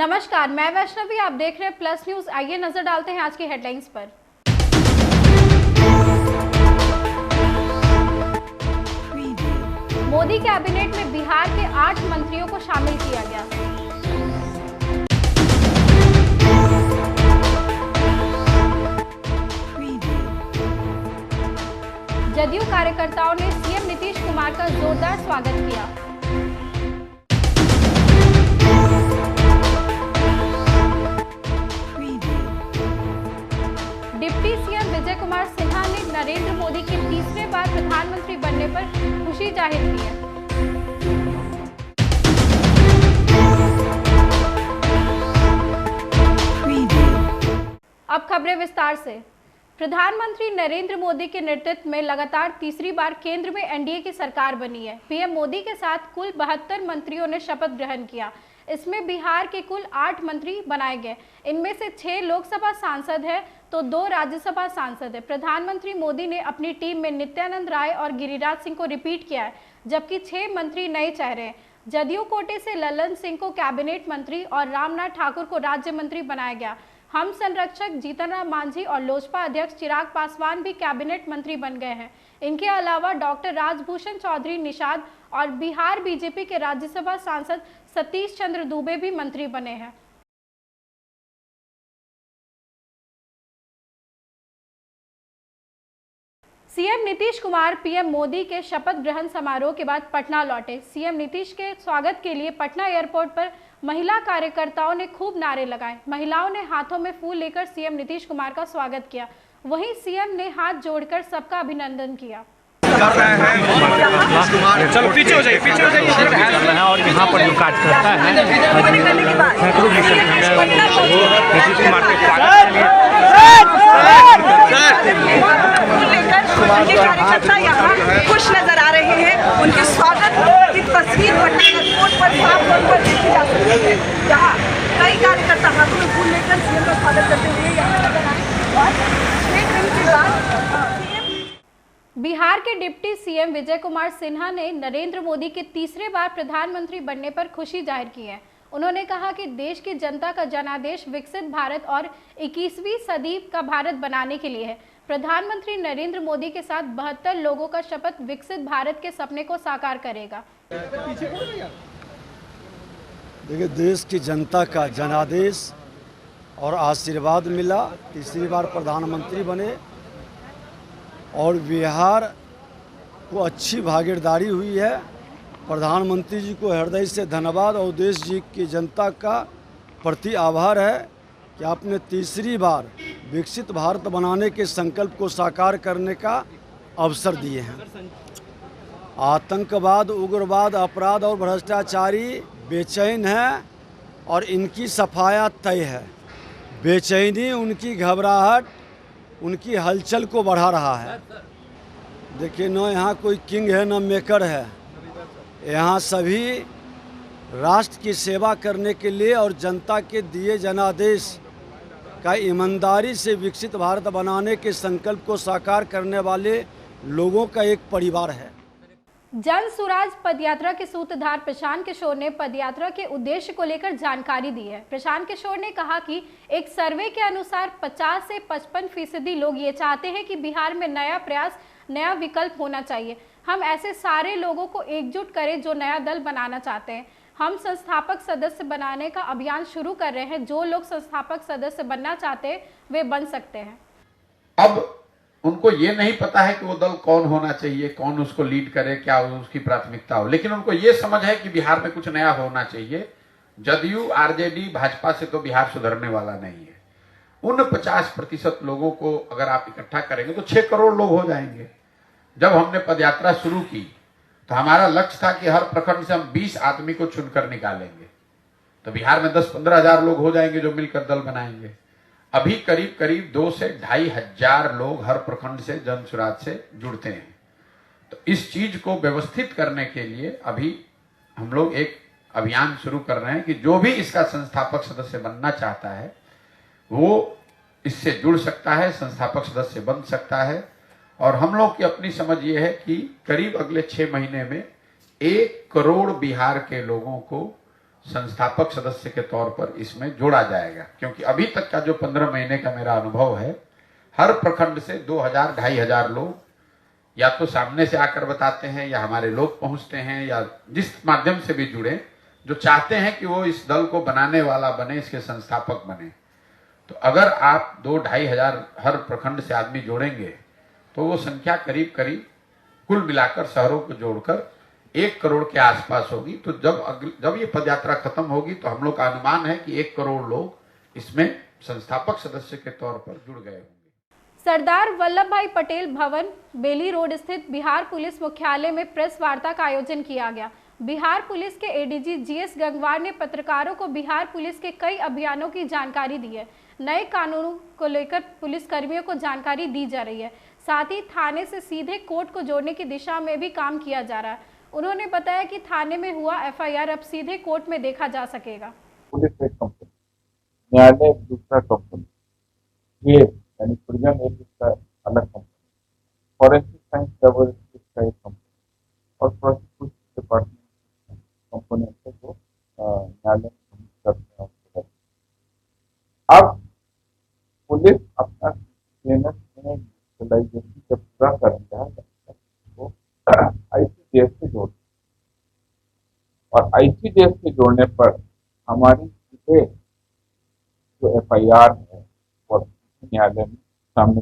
नमस्कार, मैं वैष्णवी, आप देख रहे हैं प्लस न्यूज। आइए नजर डालते हैं आज की हेडलाइंस पर। मोदी कैबिनेट में बिहार के 8 मंत्रियों को शामिल किया गया। जदयू कार्यकर्ताओं ने सीएम नीतीश कुमार का जोरदार स्वागत किया। डिप्टी सीएम विजय कुमार सिन्हा ने नरेंद्र मोदी के तीसरे बार प्रधानमंत्री बनने पर खुशी जाहिर की है। अब खबरें विस्तार से। प्रधानमंत्री नरेंद्र मोदी के नेतृत्व में लगातार तीसरी बार केंद्र में एनडीए की सरकार बनी है। पीएम मोदी के साथ कुल 72 मंत्रियों ने शपथ ग्रहण किया। इसमें बिहार के कुल 8 मंत्री बनाए गए। इनमें से 6 लोकसभा सांसद हैं तो 2 राज्यसभा सांसद हैं। प्रधानमंत्री मोदी ने अपनी टीम में नित्यानंद राय और गिरिराज सिंह को रिपीट किया है, जबकि 6 मंत्री नए चेहरे हैं। जदयू कोटे से ललन सिंह को कैबिनेट मंत्री और रामनाथ ठाकुर को राज्य मंत्री बनाया गया। हम संरक्षक जीतन राम मांझी और लोजपा अध्यक्ष चिराग पासवान भी कैबिनेट मंत्री बन गए हैं। इनके अलावा डॉक्टर राजभूषण चौधरी निषाद और बिहार बीजेपी के राज्यसभा सांसद सतीश चंद्र दुबे भी मंत्री बने हैं। सीएम नीतीश कुमार पीएम मोदी के शपथ ग्रहण समारोह के बाद पटना लौटे। सीएम नीतीश के स्वागत के लिए पटना एयरपोर्ट पर महिला कार्यकर्ताओं ने खूब नारे लगाए। महिलाओं ने हाथों में फूल लेकर सीएम नीतीश कुमार का स्वागत किया। वहीं सीएम ने हाथ जोड़कर सबका अभिनंदन किया। कर रहे हैं, चलो पीछे हो जाइए, पीछे हो जाइए। और यहाँ पर जो कार्य करता है नीतीश कुमार के स्वागत उनके कार्यकर्ता यहाँ खुश नजर आ रहे हैं। उनके स्वागत की तस्वीर पटना एयरपोर्ट पर साफ तौर पर देखी जा सकती है, जहाँ कई कार्यकर्ता हाथों में फूल लेकर सीएम का स्वागत करते हुए यहाँ नजर आए। और 6 दिन के बाद बिहार के डिप्टी सीएम विजय कुमार सिन्हा ने नरेंद्र मोदी के तीसरे बार प्रधानमंत्री बनने पर खुशी जाहिर की है। उन्होंने कहा कि देश की जनता का जनादेश विकसित भारत और 21वीं सदी का भारत बनाने के लिए है। प्रधानमंत्री नरेंद्र मोदी के साथ 72 लोगों का शपथ विकसित भारत के सपने को साकार करेगा। देखिए, देश की जनता का जनादेश और आशीर्वाद मिला, तीसरी बार प्रधानमंत्री बने और बिहार को अच्छी भागीदारी हुई है। प्रधानमंत्री जी को हृदय से धन्यवाद और देश जी की जनता का प्रति आभार है कि आपने तीसरी बार विकसित भारत बनाने के संकल्प को साकार करने का अवसर दिए हैं। आतंकवाद, उग्रवाद, अपराध और भ्रष्टाचारी बेचैन हैं और इनकी सफाया तय है। बेचैनी, उनकी घबराहट, उनकी हलचल को बढ़ा रहा है। देखिए, न यहाँ कोई किंग है न मेकर है। यहाँ सभी राष्ट्र की सेवा करने के लिए और जनता के दिए जनादेश का ईमानदारी से विकसित भारत बनाने के संकल्प को साकार करने वाले लोगों का एक परिवार है। जन सुराज पदयात्रा के सूत्रधार प्रशांत किशोर ने पदयात्रा के उद्देश्य को लेकर जानकारी दी है। प्रशांत किशोर ने कहा कि एक सर्वे के अनुसार 50 से 55% लोग ये चाहते हैं कि बिहार में नया प्रयास, नया विकल्प होना चाहिए। हम ऐसे सारे लोगों को एकजुट करें जो नया दल बनाना चाहते हैं। हम संस्थापक सदस्य बनाने का अभियान शुरू कर रहे हैं। जो लोग संस्थापक सदस्य बनना चाहते हैं वे बन सकते हैं। अब उनको ये नहीं पता है कि वो दल कौन होना चाहिए, कौन उसको लीड करे, क्या उसकी प्राथमिकता हो, लेकिन उनको ये समझ है कि बिहार में कुछ नया होना चाहिए। जदयू, आरजेडी, भाजपा से तो बिहार सुधरने वाला नहीं है। उन 50% लोगों को अगर आप इकट्ठा करेंगे तो 6 करोड़ लोग हो जाएंगे। जब हमने पदयात्रा शुरू की तो हमारा लक्ष्य था कि हर प्रखंड से हम 20 आदमी को चुनकर निकालेंगे, तो बिहार में 10-15 हजार लोग हो जाएंगे जो मिलकर दल बनाएंगे। अभी करीब करीब 2 से 2.5 हजार लोग हर प्रखंड से जन सुराज से जुड़ते हैं। तो इस चीज को व्यवस्थित करने के लिए अभी हम लोग एक अभियान शुरू कर रहे हैं कि जो भी इसका संस्थापक सदस्य बनना चाहता है वो इससे जुड़ सकता है, संस्थापक सदस्य बन सकता है। और हम लोग की अपनी समझ ये है कि करीब अगले 6 महीने में 1 करोड़ बिहार के लोगों को संस्थापक सदस्य के तौर पर इसमें जोड़ा जाएगा। क्योंकि अभी तक का जो 15 महीने का मेरा अनुभव है, हर प्रखंड से 2000 2500 लोग या तो सामने से आकर बताते हैं, या हमारे लोग पहुंचते हैं, या जिस माध्यम से भी जुड़े, जो चाहते हैं कि वो इस दल को बनाने वाला बने, इसके संस्थापक बने। तो अगर आप 2-2500 हर प्रखंड से आदमी जोड़ेंगे तो वो संख्या करीब करीब कुल मिलाकर शहरों को जोड़कर 1 करोड़ के आसपास होगी। तो जब ये पदयात्रा खत्म होगी तो हम लोग का अनुमान है कि 1 करोड़ लोग इसमें संस्थापक सदस्य के तौर पर जुड़ गए होंगे। सरदार वल्लभ भाई पटेल भवन, बेली रोड स्थित बिहार पुलिस मुख्यालय में प्रेस वार्ता का आयोजन किया गया। बिहार पुलिस के एडीजी जीएस गंगवार ने पत्रकारों को बिहार पुलिस के कई अभियानों की जानकारी दी है। नए कानूनों को लेकर पुलिस कर्मियों को जानकारी दी जा रही है। साथ ही थाने से सीधे कोर्ट को जोड़ने की दिशा में भी काम किया जा रहा है। उन्होंने बताया कि थाने में हुआ एफआईआर अब सीधे कोर्ट में देखा जा सकेगा। पुलिस एक कंपनी, न्यायालय दूसरा कंपनी, ये यानी प्रिजन एक इसका अलग कंपनी, फॉरेंसिक साइंस लैबोरेटरी का एक कंपनी, और प्रोसिक्यूशन डिपार्टमेंट कंपनी से जो न्यायालय करते हैं। अब पुलिस अपना यूटिलाइजेशन जब पूरा कर दिया तो आईसीडीएस से जोड़, और आईसीडीएस से जोड़ने पर हमारी सीधे जो एफआईआर है और न्यायालय में सामने,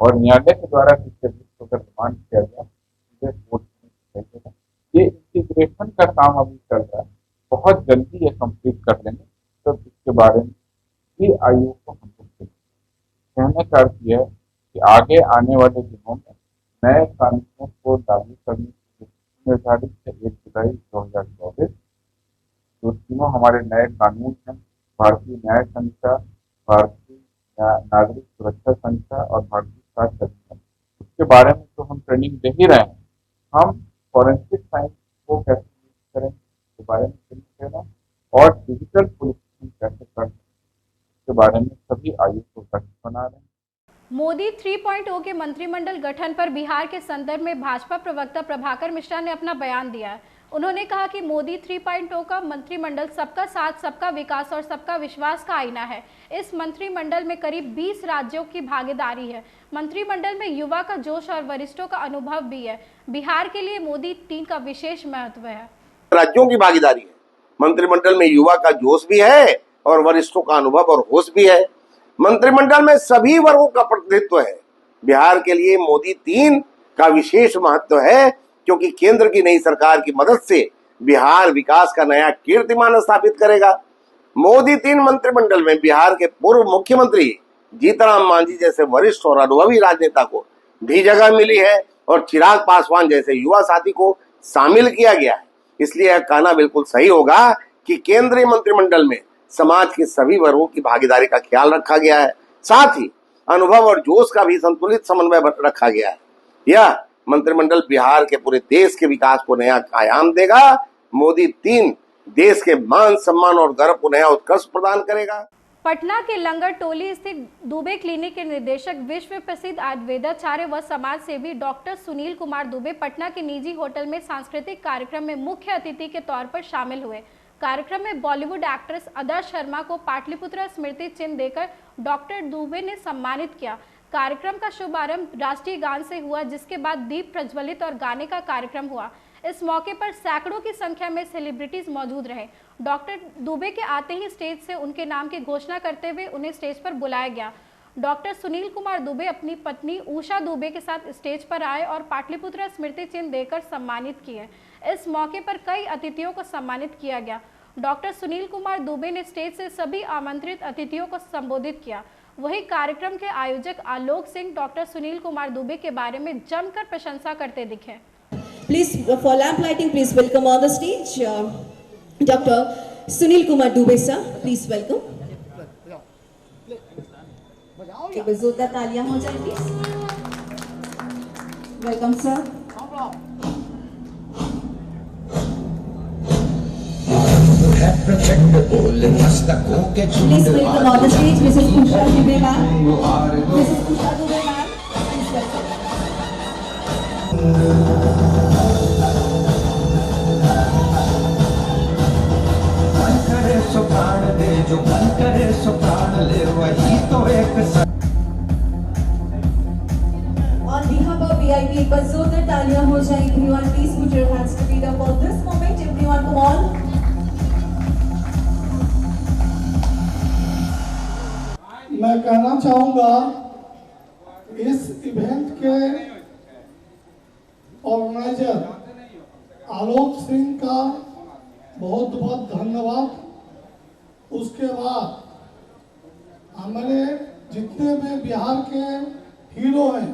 और न्यायालय के द्वारा किसी अगर रिमांड किया गया सीधे कोर्ट में भेजेगा। ये इंटीग्रेशन का काम अभी चल रहा है, बहुत जल्दी ये कंप्लीट कर लेंगे। तो इसके बारे में भी आयोग को हम लोग कहने का अर्थ यह है कि आगे आने वाले दिनों में नए कानूनों को लागू करने की निर्धारित है 1 जुलाई 2024। जो तीनों हमारे नए कानून हैं, भारतीय न्याय संहिता, भारतीय नागरिक सुरक्षा संहिता और भारतीय स्वास्थ्य अधिनियम, उसके बारे में तो हम ट्रेनिंग दे ही रहे हैं। हम फॉरेंसिक साइंस को कैसे यूज करें इसके बारे में ट्रेनिंग देना, और डिजिटल पुलिसिंग कैसे कर इसके बारे में सभी आयोग को बना रहे हैं। मोदी 3.0 के मंत्रिमंडल गठन पर बिहार के संदर्भ में भाजपा प्रवक्ता प्रभाकर मिश्रा ने अपना बयान दिया है। उन्होंने कहा कि मोदी 3.0 का मंत्रिमंडल सबका साथ, सबका विकास और सबका विश्वास का आईना है। इस मंत्रिमंडल में करीब 20 राज्यों की भागीदारी है। मंत्रिमंडल में युवा का जोश और वरिष्ठों का अनुभव भी है। बिहार के लिए मोदी 3 का विशेष महत्व है। राज्यों की भागीदारी है, मंत्रिमंडल में युवा का जोश भी है और वरिष्ठों का अनुभव और होश भी है। मंत्रिमंडल में सभी वर्गों का प्रतिनिधित्व है। बिहार के लिए मोदी 3 का विशेष महत्व है, क्योंकि केंद्र की नई सरकार की मदद से बिहार विकास का नया कीर्तिमान स्थापित करेगा। मोदी 3 मंत्रिमंडल में बिहार के पूर्व मुख्यमंत्री जीतनराम मांझी जैसे वरिष्ठ और अनुभवी राजनेता को भी जगह मिली है, और चिराग पासवान जैसे युवा साथी को शामिल किया गया है। इसलिए यह कहना बिल्कुल सही होगा कि केंद्रीय मंत्रिमंडल में समाज के सभी वर्गों की भागीदारी का ख्याल रखा गया है। साथ ही अनुभव और जोश का भी संतुलित समन्वय रखा गया है। यह मंत्रिमंडल बिहार के पूरे देश के विकास को नया आयाम देगा। मोदी 3 देश के मान सम्मान और गर्व को नया उत्कर्ष प्रदान करेगा। पटना के लंगर टोली स्थित दुबे क्लिनिक के निदेशक, विश्व प्रसिद्ध आयुर्वेदाचार्य व समाज सेवी डॉक्टर सुनील कुमार दुबे पटना के निजी होटल में सांस्कृतिक कार्यक्रम में मुख्य अतिथि के तौर पर शामिल हुए। कार्यक्रम में बॉलीवुड एक्ट्रेस अदा शर्मा को पाटलिपुत्र स्मृति चिन्ह देकर डॉक्टर दुबे ने सम्मानित किया। कार्यक्रम का शुभारंभ राष्ट्रीय गान से हुआ, जिसके बाद दीप प्रज्वलित और गाने का कार्यक्रम हुआ। इस मौके पर सैकड़ों की संख्या में सेलिब्रिटीज मौजूद रहे। डॉक्टर दुबे के आते ही स्टेज से उनके नाम की घोषणा करते हुए उन्हें स्टेज पर बुलाया गया। डॉक्टर सुनील कुमार दुबे अपनी पत्नी उषा दुबे के साथ स्टेज पर आए और पाटलिपुत्र स्मृति चिन्ह देकर सम्मानित किए। इस मौके पर कई अतिथियों को सम्मानित किया गया। डॉक्टर सुनील कुमार दुबे ने स्टेज से सभी आमंत्रित अतिथियों को संबोधित किया। वही कार्यक्रम के आयोजक आलोक सिंह डॉक्टर सुनील कुमार दुबे के बारे में जमकर प्रशंसा करते दिखे। Please, for lamp lighting, please welcome on the stage Dr. Sunil Kumar Dubey sir. Please welcome. एक बार जोरदार तालियां हो जाए please. Welcome sir. Please welcome on the stage Mrs. Usha Dubey ma'am. Mrs. Usha Dubey ma'am. Please welcome. VIP, एक बार जोरदार तालियां हो जाए। Everyone, please put your hands together for this moment. Everyone, come on. मैं कहना चाहूँगा इस event के ऑर्गेनाइजर आलोक सिंह का बहुत बहुत धन्यवाद। उसके बाद हमारे जितने भी बिहार के हीरो हैं,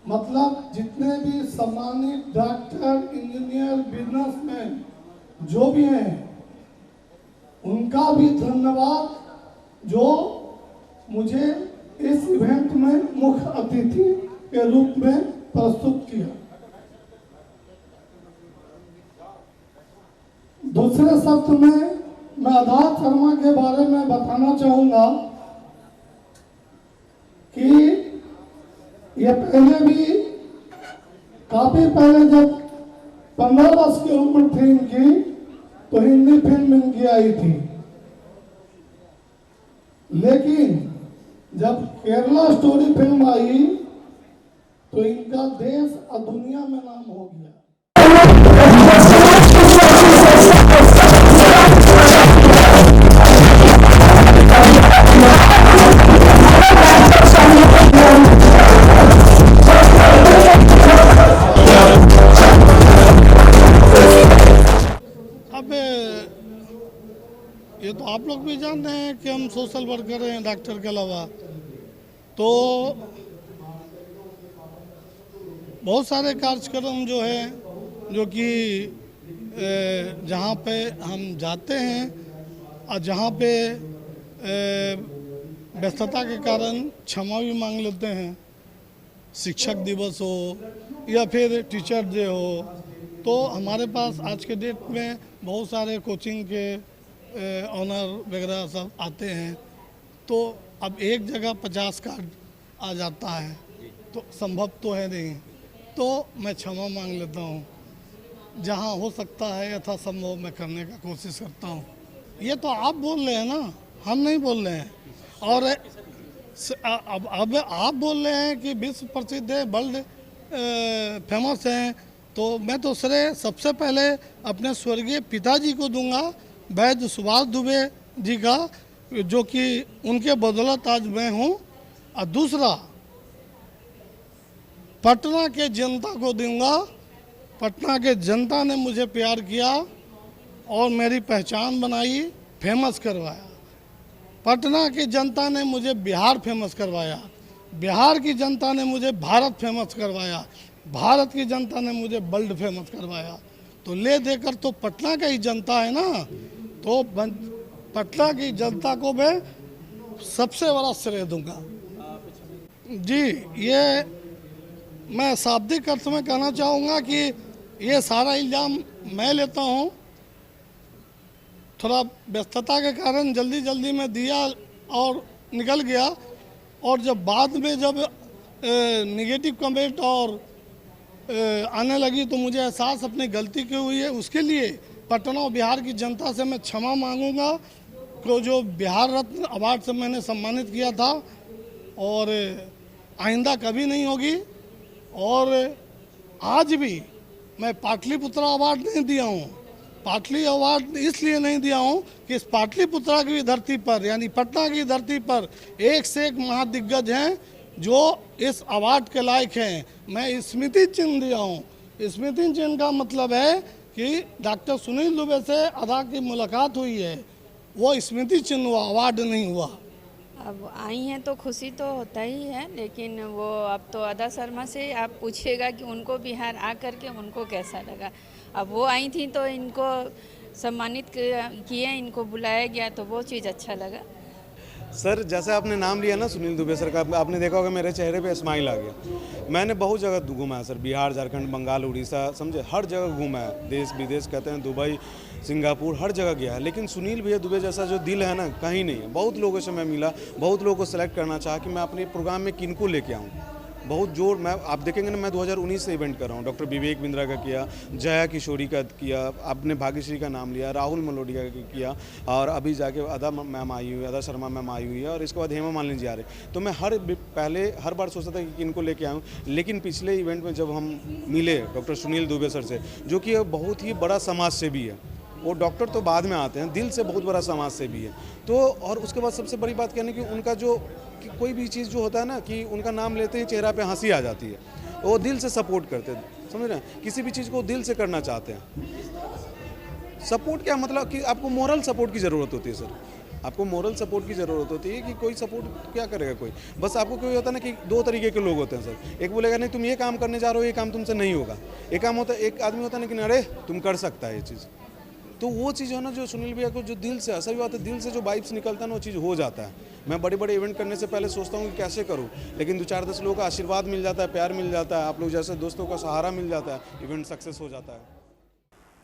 मतलब जितने भी सम्मानित डॉक्टर, इंजीनियर, बिजनेसमैन जो भी हैं, उनका भी धन्यवाद जो मुझे इस इवेंट में मुख्य अतिथि के रूप में प्रस्तुत किया। दूसरे शब्द में मैं आधार शर्मा के बारे में बताना चाहूँगा कि ये पहले भी काफ़ी पहले जब 15 वर्ष की उम्र थी इनकी, तो हिंदी फिल्म इनकी आई थी। लेकिन जब केरला स्टोरी फिल्म आई तो इनका देश और दुनिया में नाम हो गया। अब ये तो आप लोग भी जानते हैं कि हम सोशल वर्कर हैं डॉक्टर के अलावा, तो बहुत सारे कार्यक्रम जो है जो कि जहाँ पे हम जाते हैं और जहाँ पे व्यस्तता के कारण क्षमा भी मांग लेते हैं, शिक्षक दिवस हो या फिर टीचर डे हो, तो हमारे पास आज के डेट में बहुत सारे कोचिंग के ऑनर वगैरह सब आते हैं। तो अब एक जगह 50 कार्ड आ जाता है तो संभव तो है नहीं, तो मैं क्षमा मांग लेता हूँ। जहाँ हो सकता है यथासंभव मैं करने का कोशिश करता हूँ। ये तो आप बोल रहे हैं ना, हम नहीं बोल रहे हैं। और अब आप बोल रहे हैं कि विश्व प्रसिद्ध है, वर्ल्ड फेमस हैं, तो मैं तो श्रेय सबसे पहले अपने स्वर्गीय पिताजी को दूंगा, वैद्य सुभाष दुबे जी का, जो कि उनके बदौलत आज मैं हूँ। और दूसरा पटना के जनता को दूंगा। पटना के जनता ने मुझे प्यार किया और मेरी पहचान बनाई, फेमस करवाया। पटना की जनता ने मुझे बिहार फेमस करवाया, बिहार की जनता ने मुझे भारत फेमस करवाया, भारत की जनता ने मुझे वर्ल्ड फेमस करवाया। तो ले देकर तो पटना का ही जनता है ना, तो पटना की जनता को मैं सबसे बड़ा श्रेय दूंगा। जी, ये मैं शाब्दिक अर्थ में कहना चाहूँगा कि ये सारा इल्ज़ाम मैं लेता हूँ। थोड़ा व्यस्तता के कारण जल्दी जल्दी में दिया और निकल गया, और जब बाद में जब नेगेटिव कमेंट और आने लगी तो मुझे एहसास अपनी गलती की हुई है। उसके लिए पटना और बिहार की जनता से मैं क्षमा मांगूंगा को जो बिहार रत्न अवार्ड से मैंने सम्मानित किया था, और आइंदा कभी नहीं होगी। और आज भी मैं पाटलिपुत्रा अवार्ड नहीं दिया हूँ। पाटली अवार्ड इसलिए नहीं दिया हूँ कि इस पाटलिपुत्रा की धरती पर, यानी पटना की धरती पर एक से एक महादिग्गज हैं जो इस अवार्ड के लायक हैं। मैं स्मृति चिन्ह दिया हूँ। स्मृति चिन्ह का मतलब है कि डॉक्टर सुनील दुबे से अदा की मुलाकात हुई है, वो स्मृति चिन्ह हुआ, अवार्ड नहीं हुआ। अब आई हैं तो खुशी तो होता ही है, लेकिन वो अब तो अदा शर्मा से आप पूछिएगा कि उनको बिहार आ करके उनको कैसा लगा। अब वो आई थी तो इनको सम्मानित किए, इनको बुलाया गया, तो वो चीज़ अच्छा लगा। सर, जैसे आपने नाम लिया ना सुनील दुबे सर का, आपने देखा होगा मेरे चेहरे पे स्माइल आ गया। मैंने बहुत जगह घूमा है सर, बिहार, झारखंड, बंगाल, उड़ीसा, समझे, हर जगह घूमा है। देश विदेश कहते हैं, दुबई, सिंगापुर, हर जगह गया है। लेकिन सुनील भैया दुबे जैसा जो दिल है ना, कहीं नहीं है। बहुत लोगों से मैं मिला, बहुत लोगों को सेलेक्ट करना चाहा कि मैं अपने प्रोग्राम में किनको लेके आऊँ। बहुत जोर। मैं आप देखेंगे ना, मैं 2019 से इवेंट कर रहा हूँ। डॉक्टर विवेक बिंद्रा का किया, जया किशोरी का किया, आपने भाग्यश्री का नाम लिया, राहुल मलोडिया का किया, और अभी जाके अदा मैम आई हुई है, अदा शर्मा मैम आई हुई है, और इसके बाद हेमा मालिनी जी आ रहे। तो मैं हर बार सोचता था कि इनको लेके आऊँ, लेकिन पिछले इवेंट में जब हम मिले डॉक्टर सुनील दुबे सर से, जो कि बहुत ही बड़ा समाज सेवी है, वो डॉक्टर तो बाद में आते हैं, दिल से बहुत बड़ा समाज सेवी है। तो और उसके बाद सबसे बड़ी बात कहने की उनका जो कि कोई भी चीज़ जो होता है ना, कि उनका नाम लेते ही चेहरा पे हंसी आ जाती है, वो दिल से सपोर्ट करते हैं, समझ रहे हैं, किसी भी चीज़ को दिल से करना चाहते हैं। सपोर्ट क्या मतलब कि आपको मोरल सपोर्ट की ज़रूरत होती है सर, आपको मोरल सपोर्ट की ज़रूरत होती है कि कोई सपोर्ट क्या करेगा कोई, बस आपको कोई होता है ना कि दो तरीके के लोग होते हैं सर। एक बोलेगा नहीं तुम ये काम करने जा रहे हो, ये काम तुमसे नहीं होगा। एक आदमी होता है ना कि अरे तुम कर सकता है ये चीज़। तो वो चीज़ है ना जो सुनील भैया को जो दिल से, ऐसा भी बात है, दिल से जो वाइब्स निकलता है ना, वो चीज़ हो जाता है। मैं बड़े बड़े इवेंट करने से पहले सोचता हूँ कि कैसे करूँ, लेकिन 2-4-10 लोगों का आशीर्वाद मिल जाता है, प्यार मिल जाता है, आप लोग जैसे दोस्तों का सहारा मिल जाता है, इवेंट सक्सेस हो जाता है।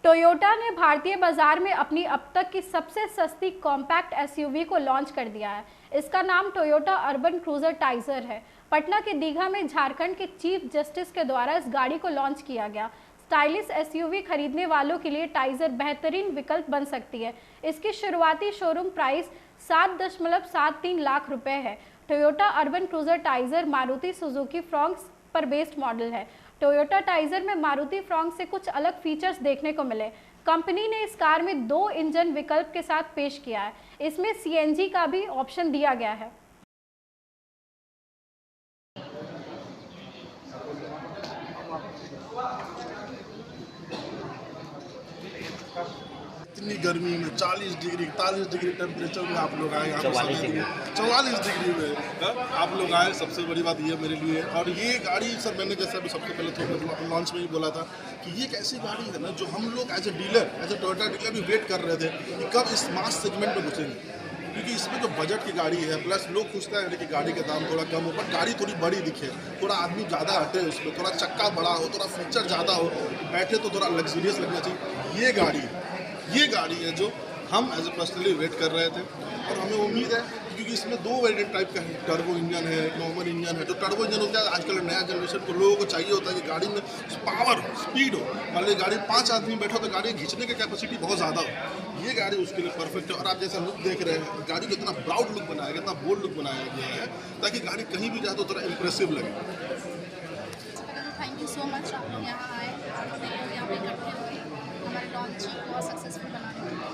टोयोटा ने भारतीय बाजार में अपनी अब तक की सबसे सस्ती कॉम्पैक्ट एसयूवी को लॉन्च कर दिया है। इसका नाम टोयोटा अर्बन क्रूजर टाइजर है। पटना के दीघा में झारखंड के चीफ जस्टिस के द्वारा इस गाड़ी को लॉन्च किया गया। स्टाइलिश एसयूवी खरीदने वालों के लिए टाइजर बेहतरीन विकल्प बन सकती है। इसकी शुरुआती शोरूम प्राइस 7.73 लाख रुपए है। Toyota urban cruiser Taisor Maruti Suzuki Fronx पर बेस्ड मॉडल है। टोयोटा टाइजर में मारुति फ्रॉन्क्स से कुछ अलग फीचर्स देखने को मिले। कंपनी ने इस कार में 2 इंजन विकल्प के साथ पेश किया है। इसमें सीएनजी का भी ऑप्शन दिया गया है। इतनी गर्मी में 40 डिग्री 41 डिग्री टेम्परेचर में आप लोग आए, 44 डिग्री में आप लोग आए, सबसे बड़ी बात ये मेरे लिए। और ये गाड़ी सर, मैंने जैसे अभी सबसे पहले तो लॉन्च में ही बोला था कि ये एक ऐसी गाड़ी है ना जो हम लोग एज ए टोयोटा डीलर भी वेट कर रहे थे कि कब इस मास सेगमेंट में घुसेंगे, क्योंकि इसमें जो बजट की गाड़ी है, प्लस लोग पूछते हैं कि गाड़ी का दाम थोड़ा कम हो, पर गाड़ी थोड़ी बड़ी दिखे, थोड़ा आदमी ज़्यादा हटे उसमें, थोड़ा चक्का बड़ा हो, थोड़ा फीचर ज़्यादा हो, बैठे तो थोड़ा लग्जरियस लगना चाहिए। ये गाड़ी है जो हम एज ए पर्सनली वेट कर रहे थे, और हमें उम्मीद है क्योंकि इसमें 2 वेरिएंट टाइप का है, टर्बो इंजन है, नॉर्मल इंजन है। जो टर्बो इंजन होता है आजकल नया जनरेशन को लोगों को चाहिए होता है कि गाड़ी में पावर स्पीड हो, मान लीजिए गाड़ी 5 आदमी बैठो तो गाड़ी खींचने की कैपेसिटी बहुत ज़्यादा हो। ये गाड़ी उसके लिए परफेक्ट है। और आप जैसा लुक देख रहे हैं, गाड़ी को इतना प्राउड लुक बनाया गया, इतना बोल्ड लुक बनाया गया है ताकि गाड़ी कहीं भी जाए तो थोड़ा इंप्रेसिव लगे। थैंक यू सो मच, आप लोग यहाँ आए, यहाँ पे इकट्ठे हुए हमारे लॉन्च को सक्सेसफुल बनाने के लिए।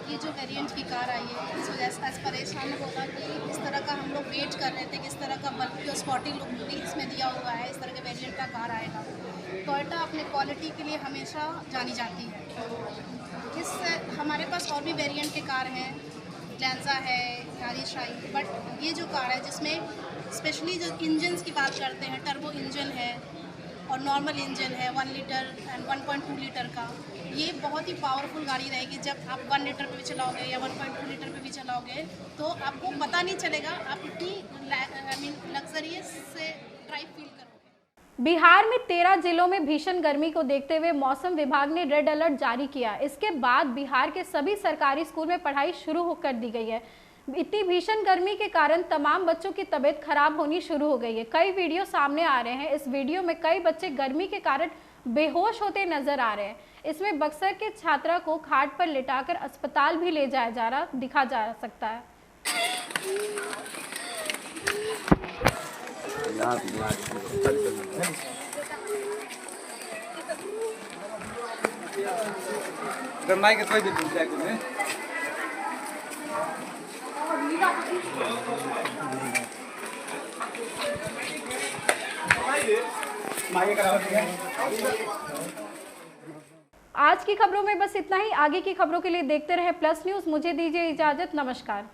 ये जो वेरिएंट की कार आई है, इस वजह से एज परेशान होगा कि इस तरह का हम लोग वेट कर रहे थे कि इस तरह का बल्कि और स्पॉटी लुक भी इसमें दिया हुआ है, इस तरह के वेरिएंट का कार आएगा। टोयोटा अपने क्वालिटी के लिए हमेशा जानी जाती है। इससे हमारे पास और भी वेरिएंट के कार हैं, ग्लैंजा है, यारिस आई, बट ये जो कार है जिसमें स्पेशली जो इंजन्स की बात करते हैं, टर्बो इंजन है और नॉर्मल इंजन है 1 लीटर एंड 1.2 लीटर का, ये बहुत ही पावरफुल गाड़ी रहेगी। जब आप 1 लीटर पे भी चलाओगे या 1.2 लीटर पे भी चलाओगे तो आपको पता नहीं चलेगा, आप इतनी लग्जरियस से ड्राइव फील करोगे। बिहार में 13 जिलों में भीषण गर्मी को देखते हुए मौसम विभाग ने रेड अलर्ट जारी किया। इसके बाद बिहार के सभी सरकारी स्कूल में पढ़ाई शुरू कर दी गई है। इतनी भीषण गर्मी के कारण तमाम बच्चों की तबीयत खराब होनी शुरू हो गई है। कई वीडियो सामने आ रहे हैं। इस वीडियो में कई बच्चे गर्मी के कारण बेहोश होते नजर आ रहे हैं। इसमें बक्सर के छात्रा को खाट पर लिटाकर अस्पताल भी ले जाया जा रहा दिखा जा सकता है। आज की खबरों में बस इतना ही। आगे की खबरों के लिए देखते रहे प्लस न्यूज़। मुझे दीजिए इजाजत, नमस्कार।